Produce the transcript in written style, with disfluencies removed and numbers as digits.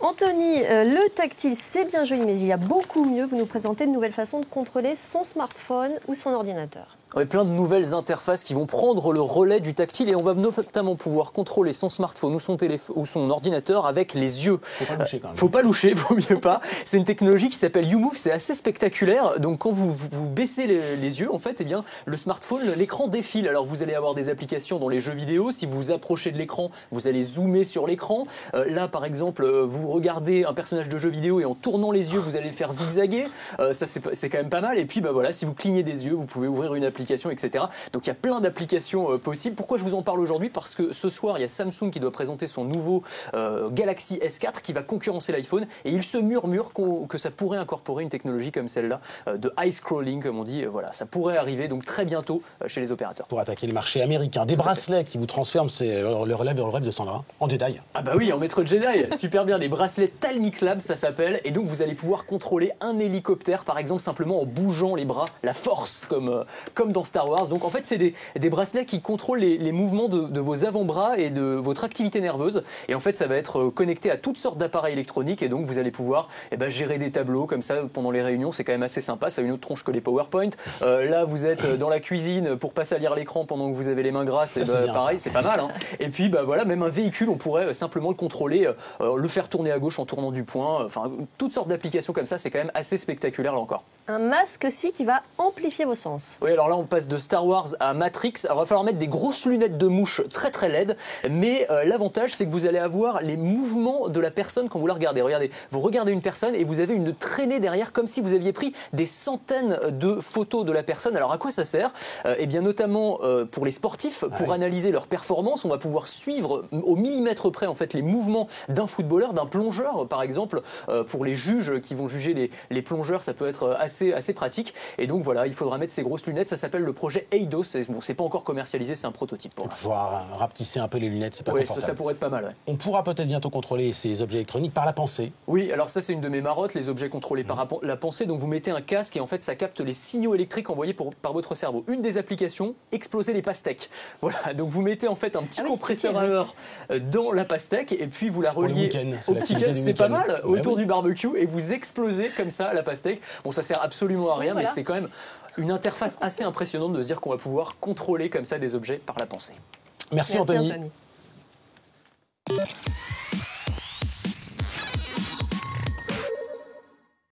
Anthony, le tactile, c'est bien joli, mais il y a beaucoup mieux. Vous nous présentez de nouvelles façons de contrôler son smartphone ou son ordinateur. Ouais, plein de nouvelles interfaces qui vont prendre le relais du tactile et on va notamment pouvoir contrôler son smartphone ou son ordinateur avec les yeux. Faut pas loucher quand même. Faut pas loucher, vaut mieux pas. C'est une technologie qui s'appelle YouMove, c'est assez spectaculaire. Donc quand vous baissez les yeux, en fait, eh bien, le smartphone, l'écran défile. Alors vous allez avoir des applications dans les jeux vidéo. Si vous vous approchez de l'écran, vous allez zoomer sur l'écran. Là, par exemple, vous regardez un personnage de jeu vidéo et en tournant les yeux, vous allez le faire zigzaguer. Ça, c'est quand même pas mal. Et puis, bah voilà, si vous clignez des yeux, vous pouvez ouvrir une application, etc. Donc il y a plein d'applications possibles. Pourquoi je vous en parle aujourd'hui? Parce que ce soir, il y a Samsung qui doit présenter son nouveau Galaxy S4 qui va concurrencer l'iPhone et il se murmure que ça pourrait incorporer une technologie comme celle-là de eye scrolling, comme on dit. Voilà, ça pourrait arriver donc très bientôt chez les opérateurs. Pour attaquer le marché américain, des bracelets qui vous transforment, c'est le rêve de Sandra, en Jedi. Ah bah oui, en maître Jedi, super bien, les bracelets Talmic Labs ça s'appelle, et donc vous allez pouvoir contrôler un hélicoptère par exemple simplement en bougeant les bras, la force comme dans Star Wars. Donc en fait c'est des bracelets qui contrôlent les mouvements de vos avant-bras et de votre activité nerveuse, et en fait ça va être connecté à toutes sortes d'appareils électroniques, et donc vous allez pouvoir gérer des tableaux comme ça pendant les réunions, c'est quand même assez sympa, ça a une autre tronche que les PowerPoint. Là vous êtes dans la cuisine pour pas salir l'écran pendant que vous avez les mains grasses, et pareil, c'est pas mal, hein. Et puis voilà, même un véhicule on pourrait simplement le contrôler, le faire tourner à gauche en tournant du poing, enfin toutes sortes d'applications comme ça, c'est quand même assez spectaculaire là encore. Un masque aussi qui va amplifier vos sens. Oui, alors là on passe de Star Wars à Matrix. Alors il va falloir mettre des grosses lunettes de mouche très très laides, mais l'avantage c'est que vous allez avoir les mouvements de la personne quand vous la regardez. Regardez, vous regardez une personne et vous avez une traînée derrière comme si vous aviez pris des centaines de photos de la personne. Alors à quoi ça sert? Eh bien notamment pour les sportifs, pour analyser leur performance, on va pouvoir suivre au millimètre près en fait les mouvements d'un footballeur, d'un plongeur par exemple. Pour les juges qui vont juger les plongeurs, ça peut être assez pratique. Et donc voilà, il faudra mettre ces grosses lunettes. Ça s'appelle le projet Eidos. Bon, c'est pas encore commercialisé, c'est un prototype pour l'instant. Pouvoir rapetisser un peu les lunettes, c'est pas confortable. Ça pourrait être pas mal. Ouais. On pourra peut-être bientôt contrôler ces objets électroniques par la pensée. Oui, alors ça c'est une de mes marottes, les objets contrôlés par la pensée. Donc vous mettez un casque et en fait ça capte les signaux électriques envoyés par votre cerveau. Une des applications, exploser les pastèques. Voilà, donc vous mettez en fait un petit compresseur à heure dans la pastèque et puis vous la reliez au petit casque, c'est pas mal, autour du barbecue, et vous explosez comme ça la pastèque. Bon, ça sert absolument à rien, mais c'est quand même une interface assez impressionnante de se dire qu'on va pouvoir contrôler comme ça des objets par la pensée. Merci Anthony.